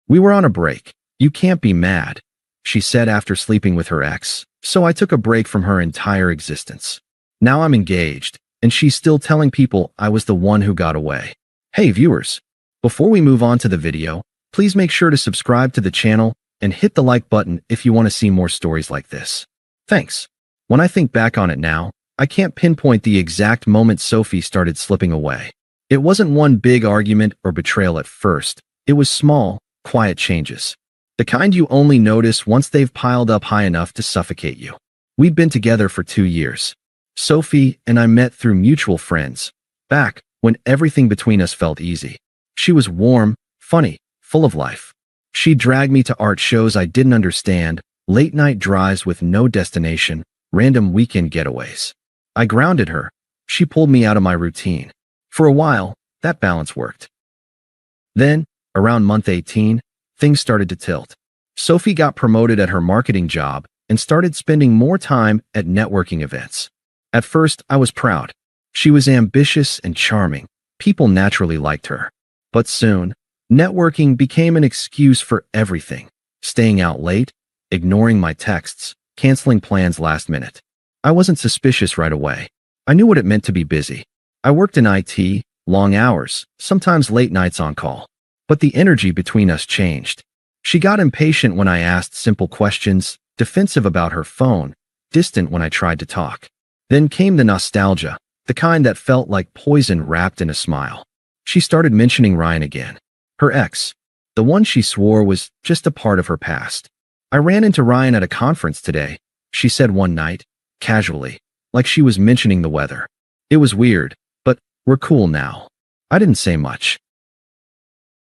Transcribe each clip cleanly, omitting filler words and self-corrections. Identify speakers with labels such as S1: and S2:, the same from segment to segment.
S1: We were on a break. You can't be mad, she said after sleeping with her ex. So I took a break from her entire existence. Now I'm engaged, and she's still telling people I was the one who got away. Hey viewers, before we move on to the video, please make sure to subscribe to the channel and hit the like button if you want to see more stories like this. Thanks. When I think back on it now, I can't pinpoint the exact moment Sophie started slipping away. It wasn't one big argument or betrayal at first. It was small, quiet changes. The kind you only notice once they've piled up high enough to suffocate you. We'd been together for 2 years. Sophie and I met through mutual friends, back when everything between us felt easy. She was warm, funny, full of life. She dragged me to art shows I didn't understand, late-night drives with no destination, random weekend getaways. I grounded her. She pulled me out of my routine. For a while, that balance worked. Then, around month 18, things started to tilt. Sophie got promoted at her marketing job and started spending more time at networking events. At first, I was proud. She was ambitious and charming. People naturally liked her. But soon, networking became an excuse for everything. Staying out late, ignoring my texts, canceling plans last minute. I wasn't suspicious right away. I knew what it meant to be busy. I worked in IT, long hours, sometimes late nights on call. But the energy between us changed. She got impatient when I asked simple questions, defensive about her phone, distant when I tried to talk. Then came the nostalgia, the kind that felt like poison wrapped in a smile. She started mentioning Ryan again. Her ex, the one she swore was just a part of her past. I ran into Ryan at a conference today, she said one night, casually, like she was mentioning the weather. It was weird, but we're cool now. I didn't say much.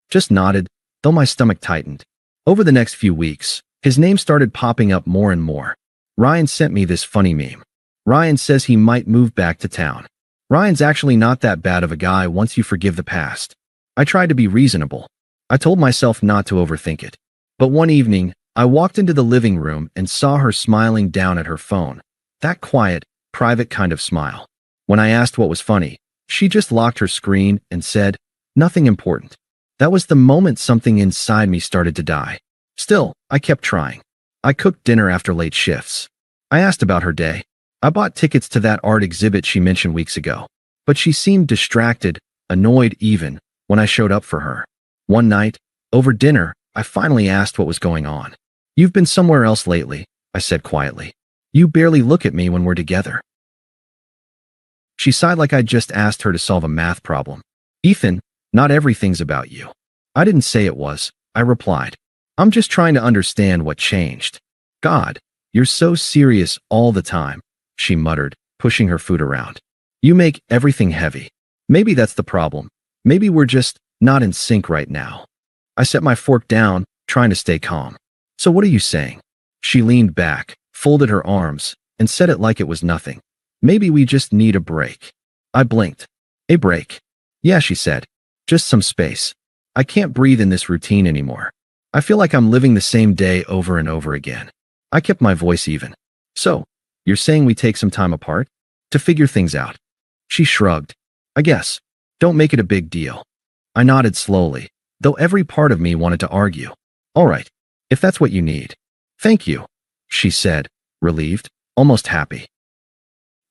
S1: Just nodded, though my stomach tightened. Over the next few weeks, his name started popping up more and more. Ryan sent me this funny meme. Ryan says he might move back to town. Ryan's actually not that bad of a guy once you forgive the past. I tried to be reasonable. I told myself not to overthink it. But one evening, I walked into the living room and saw her smiling down at her phone. That quiet, private kind of smile. When I asked what was funny, she just locked her screen and said, "Nothing important." That was the moment something inside me started to die. Still, I kept trying. I cooked dinner after late shifts. I asked about her day. I bought tickets to that art exhibit she mentioned weeks ago. But she seemed distracted, annoyed even, when I showed up for her. One night, over dinner, I finally asked what was going on. "You've been somewhere else lately," I said quietly. "You barely look at me when we're together." She sighed like I'd just asked her to solve a math problem. "Ethan, not everything's about you." I didn't say it was. I replied, "I'm just trying to understand what changed." "God, you're so serious all the time," she muttered, pushing her food around. "You make everything heavy. Maybe that's the problem. Maybe we're just not in sync right now." I set my fork down, trying to stay calm. "So what are you saying?" She leaned back, folded her arms, and said it like it was nothing. "Maybe we just need a break." I blinked. "A break?" "Yeah," she said. "Just some space. I can't breathe in this routine anymore. I feel like I'm living the same day over and over again." I kept my voice even. "So, you're saying we take some time apart? To figure things out?" She shrugged. "I guess. Don't make it a big deal." I nodded slowly, though every part of me wanted to argue. "All right, if that's what you need." "Thank you," she said, relieved, almost happy.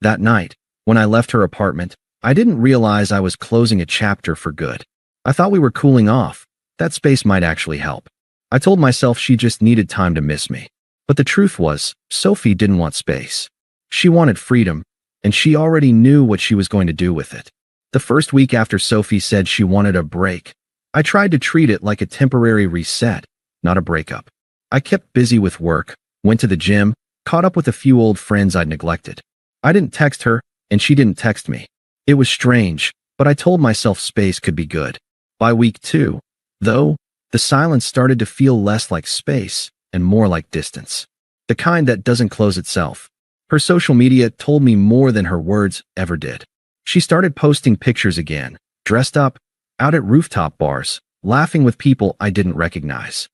S1: That night, when I left her apartment, I didn't realize I was closing a chapter for good. I thought we were cooling off. That space might actually help. I told myself she just needed time to miss me. But the truth was, Sophie didn't want space. She wanted freedom, and she already knew what she was going to do with it. The first week after Sophie said she wanted a break, I tried to treat it like a temporary reset, not a breakup. I kept busy with work, went to the gym, caught up with a few old friends I'd neglected. I didn't text her, and she didn't text me. It was strange, but I told myself space could be good. By week 2, though, the silence started to feel less like space and more like distance. The kind that doesn't close itself. Her social media told me more than her words ever did. She started posting pictures again, dressed up, out at rooftop bars, laughing with people I didn't recognize.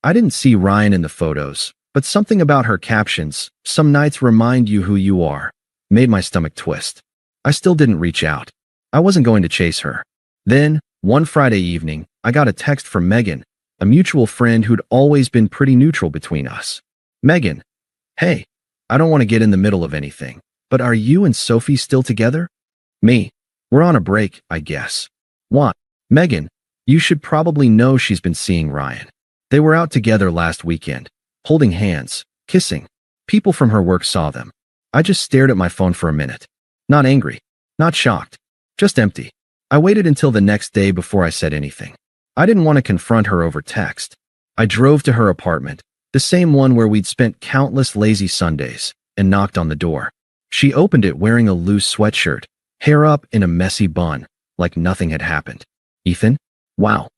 S1: I didn't see Ryan in the photos, but something about her captions, "Some nights remind you who you are," made my stomach twist. I still didn't reach out. I wasn't going to chase her. Then, one Friday evening, I got a text from Megan, a mutual friend who'd always been pretty neutral between us. Megan, hey, I don't want to get in the middle of anything, but are you and Sophie still together? Me, we're on a break, I guess. What? Megan, you should probably know she's been seeing Ryan. They were out together last weekend, holding hands, kissing. People from her work saw them. I just stared at my phone for a minute. Not angry, not shocked, just empty. I waited until the next day before I said anything. I didn't want to confront her over text. I drove to her apartment, the same one where we'd spent countless lazy Sundays, and knocked on the door. She opened it wearing a loose sweatshirt, hair up in a messy bun, like nothing had happened. Ethan? Wow.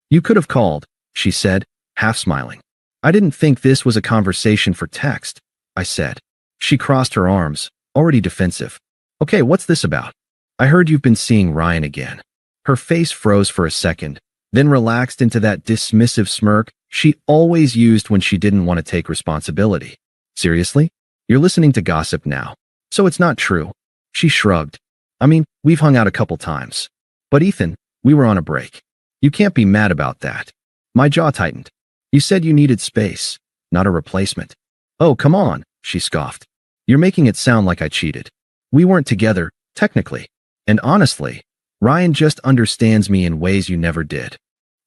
S1: You could have called, she said, half smiling. I didn't think this was a conversation for text, I said. She crossed her arms, already defensive. Okay, what's this about? I heard you've been seeing Ryan again. Her face froze for a second, then relaxed into that dismissive smirk she always used when she didn't want to take responsibility. Seriously? You're listening to gossip now. So it's not true. She shrugged. I mean, we've hung out a couple times. But Ethan, we were on a break. You can't be mad about that. My jaw tightened. You said you needed space, not a replacement. Oh, come on, she scoffed. You're making it sound like I cheated. We weren't together, technically. And honestly, Ryan just understands me in ways you never did.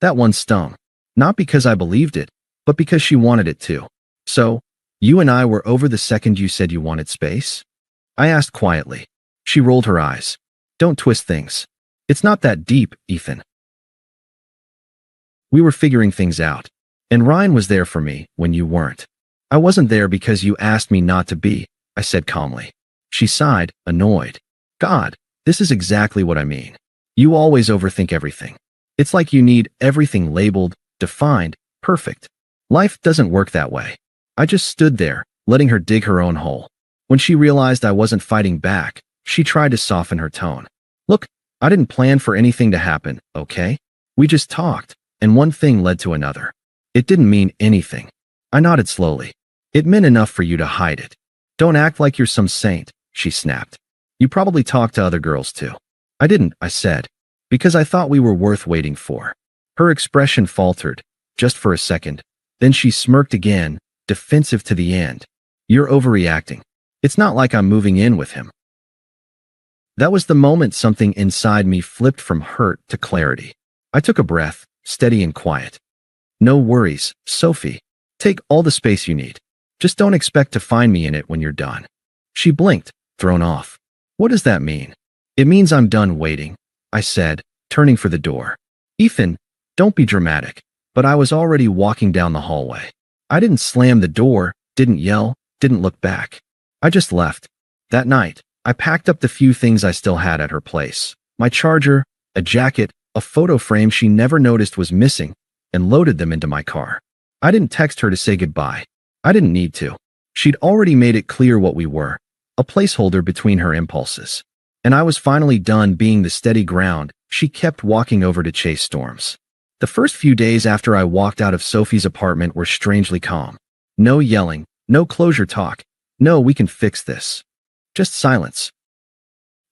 S1: That one stung. Not because I believed it, but because she wanted it to. So, you and I were over the second you said you wanted space? I asked quietly. She rolled her eyes. Don't twist things. It's not that deep, Ethan. We were figuring things out. And Ryan was there for me when you weren't. I wasn't there because you asked me not to be, I said calmly. She sighed, annoyed. God, this is exactly what I mean. You always overthink everything. It's like you need everything labeled, defined, perfect. Life doesn't work that way. I just stood there, letting her dig her own hole. When she realized I wasn't fighting back, she tried to soften her tone. Look, I didn't plan for anything to happen, okay? We just talked, and one thing led to another. It didn't mean anything. I nodded slowly. It meant enough for you to hide it. Don't act like you're some saint, she snapped. You probably talked to other girls too. I didn't, I said, because I thought we were worth waiting for. Her expression faltered, just for a second. Then she smirked again, defensive to the end. You're overreacting. It's not like I'm moving in with him. That was the moment something inside me flipped from hurt to clarity. I took a breath, steady and quiet. No worries, Sophie. Take all the space you need. Just don't expect to find me in it when you're done. She blinked, thrown off. What does that mean? It means I'm done waiting, I said, turning for the door. Ethan, don't be dramatic. But I was already walking down the hallway. I didn't slam the door, didn't yell, didn't look back. I just left. That night, I packed up the few things I still had at her place. My charger, a jacket, a photo frame she never noticed was missing, and loaded them into my car. I didn't text her to say goodbye. I didn't need to. She'd already made it clear what we were, a placeholder between her impulses. And I was finally done being the steady ground she kept walking over to chase storms. The first few days after I walked out of Sophie's apartment were strangely calm. No yelling, no closure talk, no we can fix this. Just silence.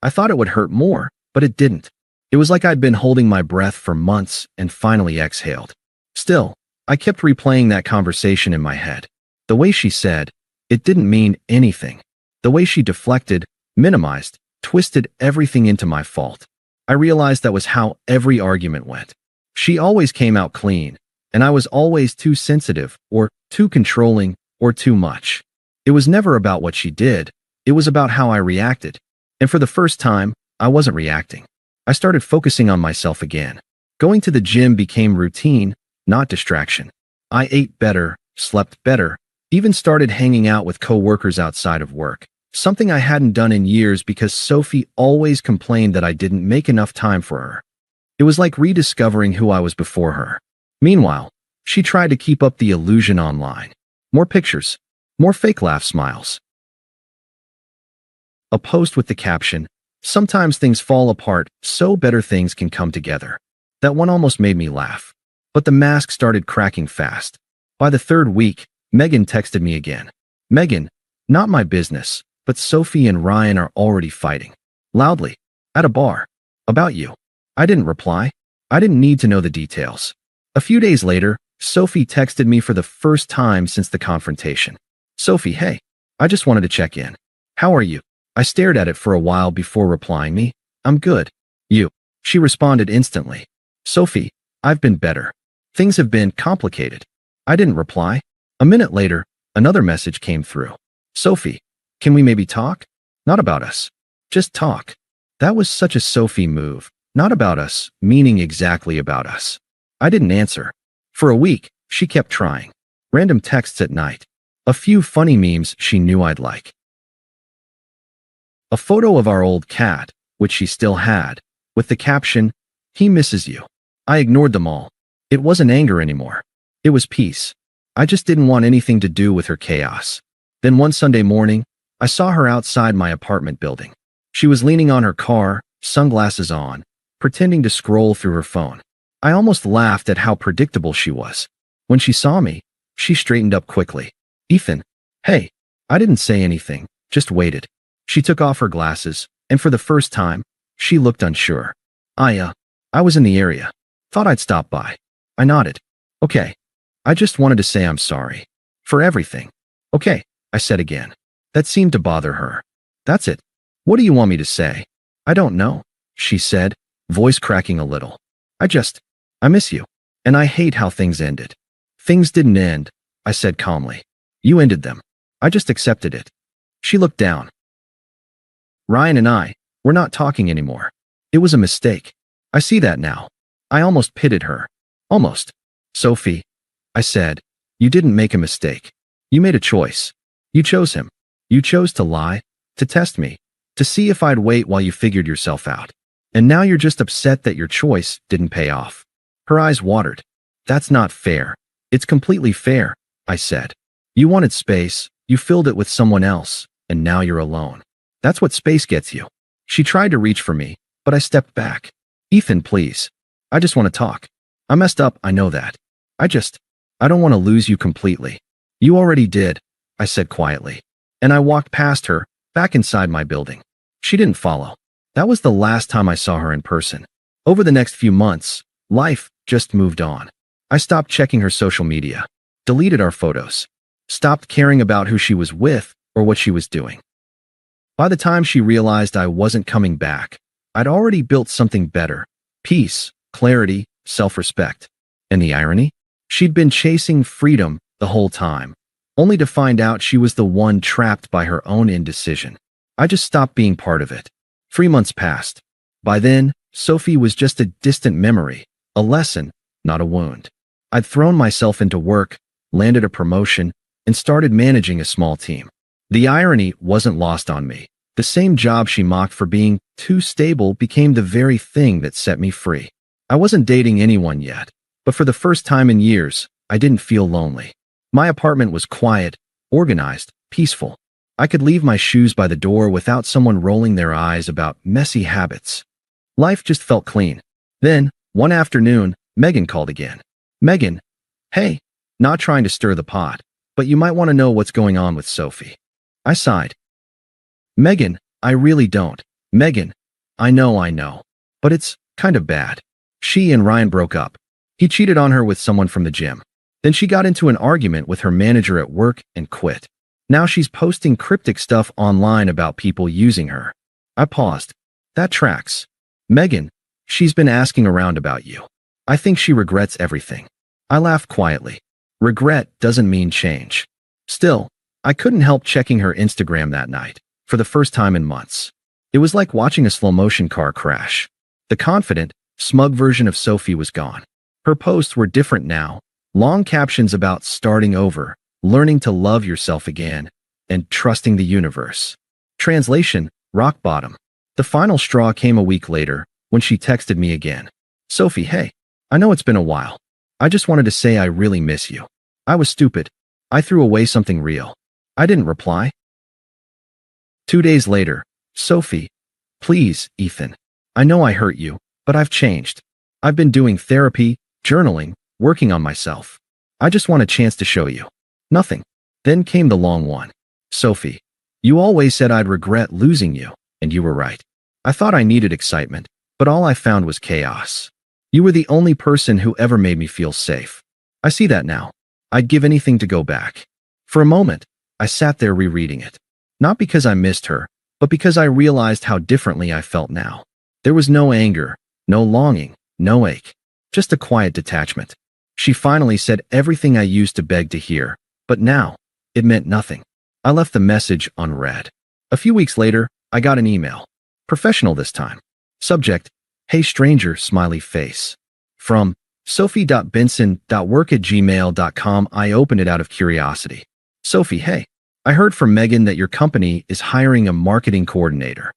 S1: I thought it would hurt more, but it didn't. It was like I'd been holding my breath for months and finally exhaled. Still, I kept replaying that conversation in my head. The way she said, it didn't mean anything. The way she deflected, minimized, twisted everything into my fault. I realized that was how every argument went. She always came out clean, and I was always too sensitive, or too controlling, or too much. It was never about what she did, it was about how I reacted. And for the first time, I wasn't reacting. I started focusing on myself again. Going to the gym became routine, not distraction. I ate better, slept better, even started hanging out with coworkers outside of work, something I hadn't done in years because Sophie always complained that I didn't make enough time for her. It was like rediscovering who I was before her. Meanwhile, she tried to keep up the illusion online. More pictures, more fake laugh smiles. A post with the caption, "Sometimes things fall apart, so better things can come together." That one almost made me laugh. But the mask started cracking fast. By the third week, Megan texted me again. Megan, not my business, but Sophie and Ryan are already fighting. Loudly. At a bar. About you. I didn't reply. I didn't need to know the details. A few days later, Sophie texted me for the first time since the confrontation. Sophie, hey, I just wanted to check in. How are you? I stared at it for a while before replying me. I'm good. You? She responded instantly. Sophie, I've been better. Things have been complicated. I didn't reply. A minute later, another message came through. Sophie, can we maybe talk? Not about us. Just talk. That was such a Sophie move. Not about us, meaning exactly about us. I didn't answer. For a week, she kept trying. Random texts at night. A few funny memes she knew I'd like. A photo of our old cat, which she still had, with the caption, "He misses you." I ignored them all. It wasn't anger anymore. It was peace. I just didn't want anything to do with her chaos. Then one Sunday morning, I saw her outside my apartment building. She was leaning on her car, sunglasses on, pretending to scroll through her phone. I almost laughed at how predictable she was. When she saw me, she straightened up quickly. Ethan, hey. I didn't say anything, just waited. She took off her glasses, and for the first time, she looked unsure. I was in the area. Thought I'd stop by. I nodded. Okay. I just wanted to say I'm sorry. For everything. Okay, I said again. That seemed to bother her. That's it. What do you want me to say? I don't know, she said, voice cracking a little. I miss you. And I hate how things ended. Things didn't end, I said calmly. You ended them. I just accepted it. She looked down. Ryan and I, we're not talking anymore. It was a mistake. I see that now. I almost pitied her. Almost. Sophie, I said, you didn't make a mistake. You made a choice. You chose him. You chose to lie, to test me, to see if I'd wait while you figured yourself out. And now you're just upset that your choice didn't pay off. Her eyes watered. That's not fair. It's completely fair, I said. You wanted space, you filled it with someone else, and now you're alone. That's what space gets you. She tried to reach for me, but I stepped back. Ethan, please. I just want to talk. I messed up, I know that. I don't want to lose you completely. You already did, I said quietly. And I walked past her, back inside my building. She didn't follow. That was the last time I saw her in person. Over the next few months, life just moved on. I stopped checking her social media, deleted our photos, stopped caring about who she was with or what she was doing. By the time she realized I wasn't coming back, I'd already built something better: peace, clarity, self-respect. And the irony? She'd been chasing freedom the whole time, only to find out she was the one trapped by her own indecision. I just stopped being part of it. 3 months passed. By then, Sophie was just a distant memory, a lesson, not a wound. I'd thrown myself into work, landed a promotion, and started managing a small team. The irony wasn't lost on me. The same job she mocked for being too stable became the very thing that set me free. I wasn't dating anyone yet, but for the first time in years, I didn't feel lonely. My apartment was quiet, organized, peaceful. I could leave my shoes by the door without someone rolling their eyes about messy habits. Life just felt clean. Then, one afternoon, Megan called again. Megan, hey, not trying to stir the pot, but you might want to know what's going on with Sophie. I sighed. Megan, I really don't. Megan, I know, but it's kind of bad. She and Ryan broke up. He cheated on her with someone from the gym. Then she got into an argument with her manager at work and quit. Now she's posting cryptic stuff online about people using her. I paused. That tracks. Megan, she's been asking around about you. I think she regrets everything. I laughed quietly. Regret doesn't mean change. Still, I couldn't help checking her Instagram that night, for the first time in months. It was like watching a slow-motion car crash. The confident, smug version of Sophie was gone. Her posts were different now, long captions about starting over, learning to love yourself again, and trusting the universe. Translation: rock bottom. The final straw came a week later, when she texted me again. Sophie, hey, I know it's been a while. I just wanted to say I really miss you. I was stupid. I threw away something real. I didn't reply. 2 days later. Sophie, please, Ethan. I know I hurt you, but I've changed. I've been doing therapy, journaling, working on myself. I just want a chance to show you. Nothing. Then came the long one. Sophie, you always said I'd regret losing you, and you were right. I thought I needed excitement, but all I found was chaos. You were the only person who ever made me feel safe. I see that now. I'd give anything to go back. For a moment, I sat there rereading it. Not because I missed her, but because I realized how differently I felt now. There was no anger, no longing, no ache. Just a quiet detachment. She finally said everything I used to beg to hear, but now, it meant nothing. I left the message unread. A few weeks later, I got an email. Professional this time. Subject, "Hey stranger, smiley face." From sophie.benson.work@gmail.com. I opened it out of curiosity. Sophie, hey. I heard from Megan that your company is hiring a marketing coordinator.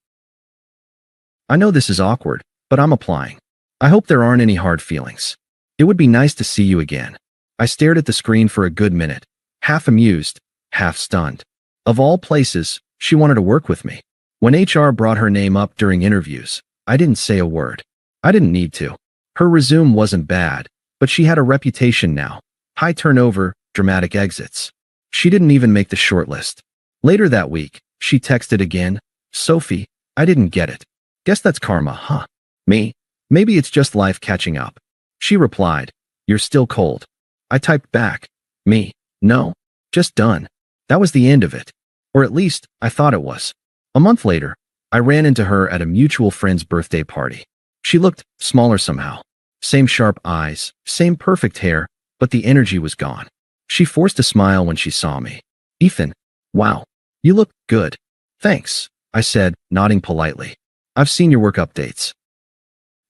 S1: I know this is awkward, but I'm applying. I hope there aren't any hard feelings. It would be nice to see you again. I stared at the screen for a good minute, half amused, half stunned. Of all places, she wanted to work with me. When HR brought her name up during interviews, I didn't say a word. I didn't need to. Her resume wasn't bad, but she had a reputation now. High turnover, dramatic exits. She didn't even make the shortlist. Later that week, she texted again, "Sophie, I didn't get it. Guess that's karma, huh?" Me? Maybe it's just life catching up. She replied, "You're still cold." I typed back, "Me? No. Just done." That was the end of it. Or at least, I thought it was. A month later, I ran into her at a mutual friend's birthday party. She looked smaller somehow. Same sharp eyes, same perfect hair, but the energy was gone. She forced a smile when she saw me. "Ethan, wow, you look good." "Thanks," I said, nodding politely. "I've seen your work updates."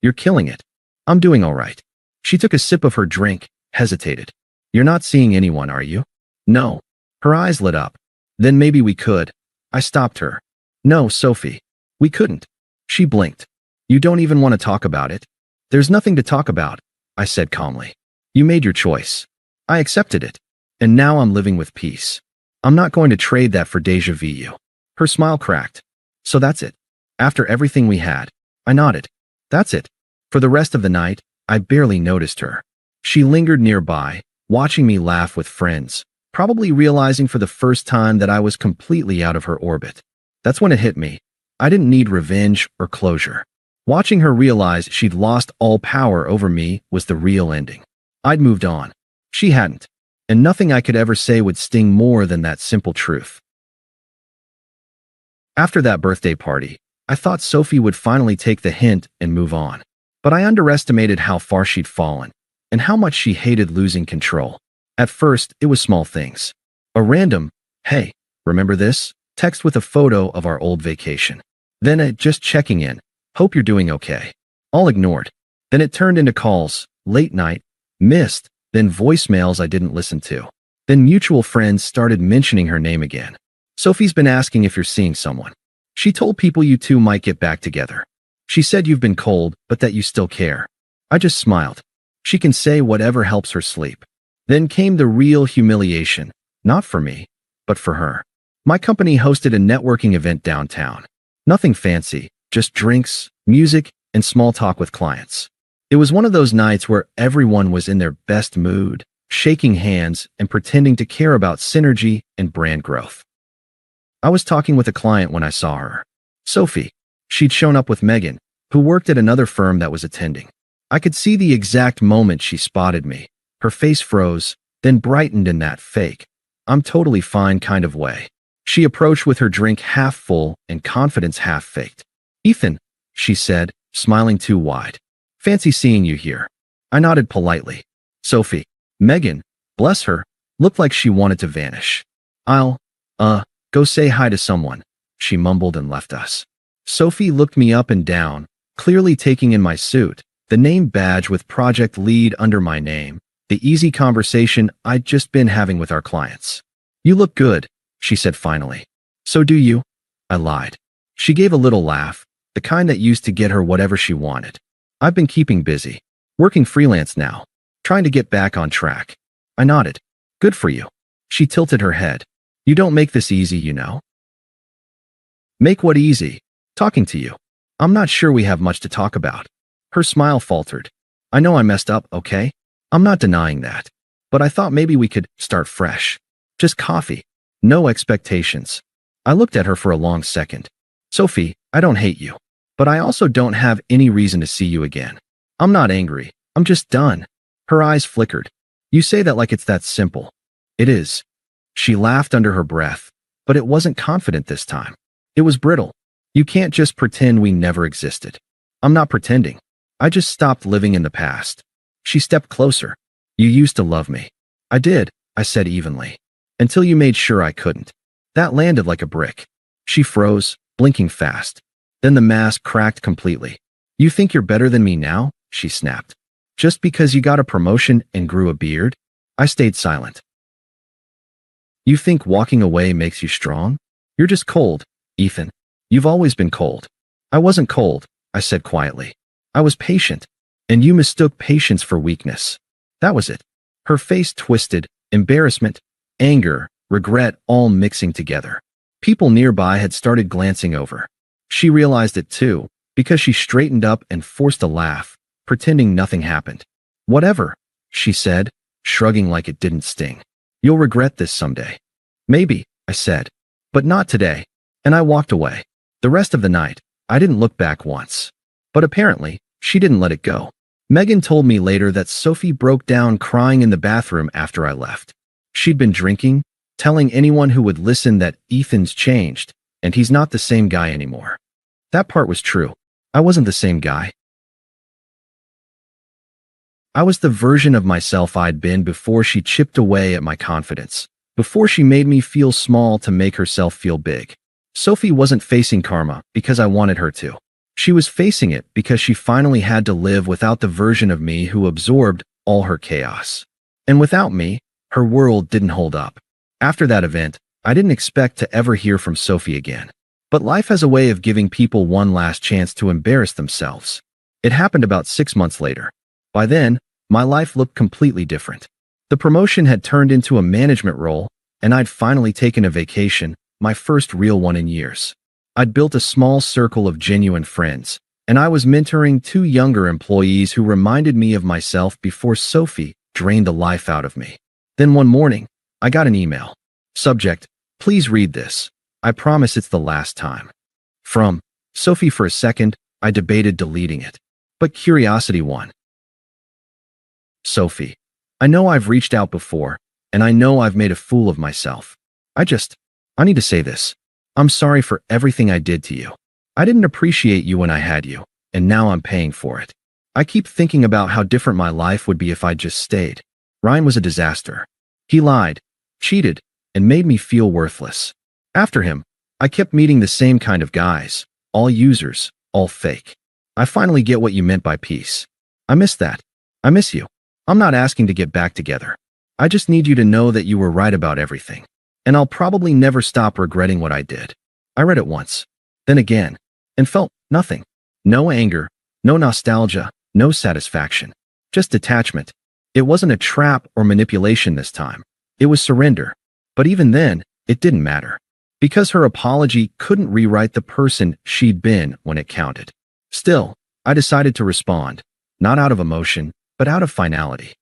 S1: "You're killing it." "I'm doing all right." She took a sip of her drink, hesitated. "You're not seeing anyone, are you?" "No." Her eyes lit up. "Then maybe we could." I stopped her. "No, Sophie. We couldn't." She blinked. "You don't even want to talk about it?" "There's nothing to talk about," I said calmly. "You made your choice. I accepted it. And now I'm living with peace. I'm not going to trade that for déjà vu." Her smile cracked. "So that's it. After everything we had." I nodded. "That's it." For the rest of the night, I barely noticed her. She lingered nearby, watching me laugh with friends, probably realizing for the first time that I was completely out of her orbit. That's when it hit me. I didn't need revenge or closure. Watching her realize she'd lost all power over me was the real ending. I'd moved on. She hadn't. And nothing I could ever say would sting more than that simple truth. After that birthday party, I thought Sophie would finally take the hint and move on. But I underestimated how far she'd fallen, and how much she hated losing control. At first, it was small things. A random, "Hey, remember this?" text with a photo of our old vacation. Then a "just checking in, hope you're doing okay." All ignored. Then it turned into calls, late night, missed, then voicemails I didn't listen to. Then mutual friends started mentioning her name again. "Sophie's been asking if you're seeing someone. She told people you two might get back together. She said you've been cold, but that you still care." I just smiled. She can say whatever helps her sleep. Then came the real humiliation, not for me, but for her. My company hosted a networking event downtown. Nothing fancy, just drinks, music, and small talk with clients. It was one of those nights where everyone was in their best mood, shaking hands and pretending to care about synergy and brand growth. I was talking with a client when I saw her. Sophie. She'd shown up with Megan, who worked at another firm that was attending. I could see the exact moment she spotted me. Her face froze, then brightened in that fake, "I'm totally fine" kind of way. She approached with her drink half full and confidence half faked. "Ethan," she said, smiling too wide. "Fancy seeing you here." I nodded politely. Sophie. Megan, bless her, looked like she wanted to vanish. "I'll, go say hi to someone," she mumbled and left us. Sophie looked me up and down, clearly taking in my suit, the name badge with project lead under my name, the easy conversation I'd just been having with our clients. "You look good," she said finally. "So do you?" I lied. She gave a little laugh, the kind that used to get her whatever she wanted. "I've been keeping busy. Working freelance now. Trying to get back on track." I nodded. "Good for you." She tilted her head. "You don't make this easy, you know." "Make what easy?" "Talking to you. I'm not sure we have much to talk about." Her smile faltered. "I know I messed up, okay? I'm not denying that. But I thought maybe we could start fresh. Just coffee. No expectations." I looked at her for a long second. "Sophie, I don't hate you. But I also don't have any reason to see you again. I'm not angry. I'm just done. Her eyes flickered. You say that like it's that simple. It is. She laughed under her breath, but it wasn't confident this time. It was brittle. You can't just pretend we never existed. I'm not pretending. I just stopped living in the past. She stepped closer. You used to love me. I did, I said evenly. Until you made sure I couldn't. That landed like a brick. She froze, blinking fast. Then the mask cracked completely. You think you're better than me now? She snapped. Just because you got a promotion and grew a beard? I stayed silent. You think walking away makes you strong? You're just cold, Ethan. You've always been cold. I wasn't cold, I said quietly. I was patient, and you mistook patience for weakness. That was it. Her face twisted, embarrassment, anger, regret all mixing together. People nearby had started glancing over. She realized it too, because she straightened up and forced a laugh, pretending nothing happened. Whatever, she said, shrugging like it didn't sting. You'll regret this someday. Maybe, I said, but not today. And I walked away. The rest of the night, I didn't look back once. But apparently, she didn't let it go. Megan told me later that Sophie broke down crying in the bathroom after I left. She'd been drinking, telling anyone who would listen that Ethan's changed, and he's not the same guy anymore. That part was true. I wasn't the same guy. I was the version of myself I'd been before she chipped away at my confidence, before she made me feel small to make herself feel big. Sophie wasn't facing karma because I wanted her to. She was facing it because she finally had to live without the version of me who absorbed all her chaos. And without me, her world didn't hold up. After that event, I didn't expect to ever hear from Sophie again. But life has a way of giving people one last chance to embarrass themselves. It happened about 6 months later. By then, my life looked completely different. The promotion had turned into a management role, and I'd finally taken a vacation, my first real one in years. I'd built a small circle of genuine friends, and I was mentoring 2 younger employees who reminded me of myself before Sophie drained the life out of me. Then one morning, I got an email. Subject, please read this. I promise it's the last time. From Sophie. For a second, I debated deleting it. But curiosity won. Sophie, I know I've reached out before, and I know I've made a fool of myself. I need to say this. I'm sorry for everything I did to you. I didn't appreciate you when I had you, and now I'm paying for it. I keep thinking about how different my life would be if I'd just stayed. Ryan was a disaster. He lied, cheated, and made me feel worthless. After him, I kept meeting the same kind of guys, all users, all fake. I finally get what you meant by peace. I miss that. I miss you. I'm not asking to get back together. I just need you to know that you were right about everything. And I'll probably never stop regretting what I did. I read it once, then again, and felt nothing. No anger, no nostalgia, no satisfaction. Just detachment. It wasn't a trap or manipulation this time. It was surrender. But even then, it didn't matter. Because her apology couldn't rewrite the person she'd been when it counted. Still, I decided to respond, not out of emotion, but out of finality.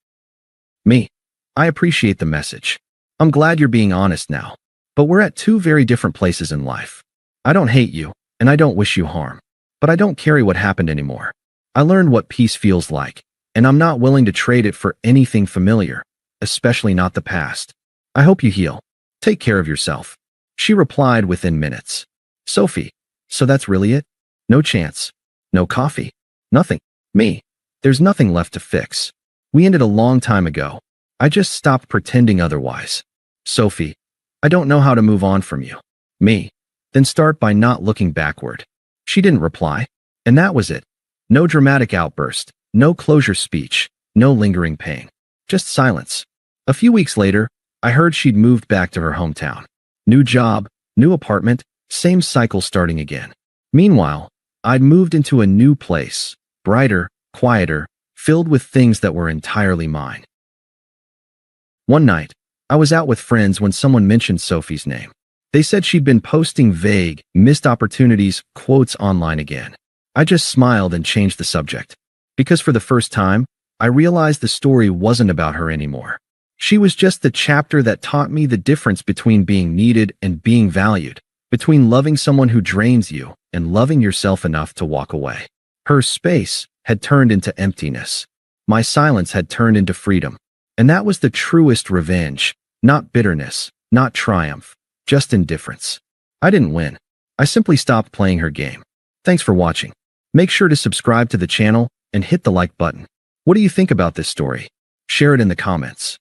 S1: Me. I appreciate the message. I'm glad you're being honest now. But we're at 2 very different places in life. I don't hate you, and I don't wish you harm. But I don't carry what happened anymore. I learned what peace feels like, and I'm not willing to trade it for anything familiar, especially not the past. I hope you heal. Take care of yourself. She replied within minutes. Sophie, so that's really it? No chance. No coffee. Nothing. Me. There's nothing left to fix. We ended a long time ago. I just stopped pretending otherwise. Sophie, I don't know how to move on from you. Me. Then start by not looking backward. She didn't reply. And that was it. No dramatic outburst. No closure speech. No lingering pain. Just silence. A few weeks later, I heard she'd moved back to her hometown. New job, new apartment, same cycle starting again. Meanwhile, I'd moved into a new place, brighter, quieter, filled with things that were entirely mine. One night, I was out with friends when someone mentioned Sophie's name. They said she'd been posting vague, missed opportunities quotes online again. I just smiled and changed the subject. Because for the first time, I realized the story wasn't about her anymore. She was just the chapter that taught me the difference between being needed and being valued, between loving someone who drains you and loving yourself enough to walk away. Her space had turned into emptiness. My silence had turned into freedom. And that was the truest revenge, not bitterness, not triumph, just indifference. I didn't win. I simply stopped playing her game. Thanks for watching. Make sure to subscribe to the channel and hit the like button. What do you think about this story? Share it in the comments.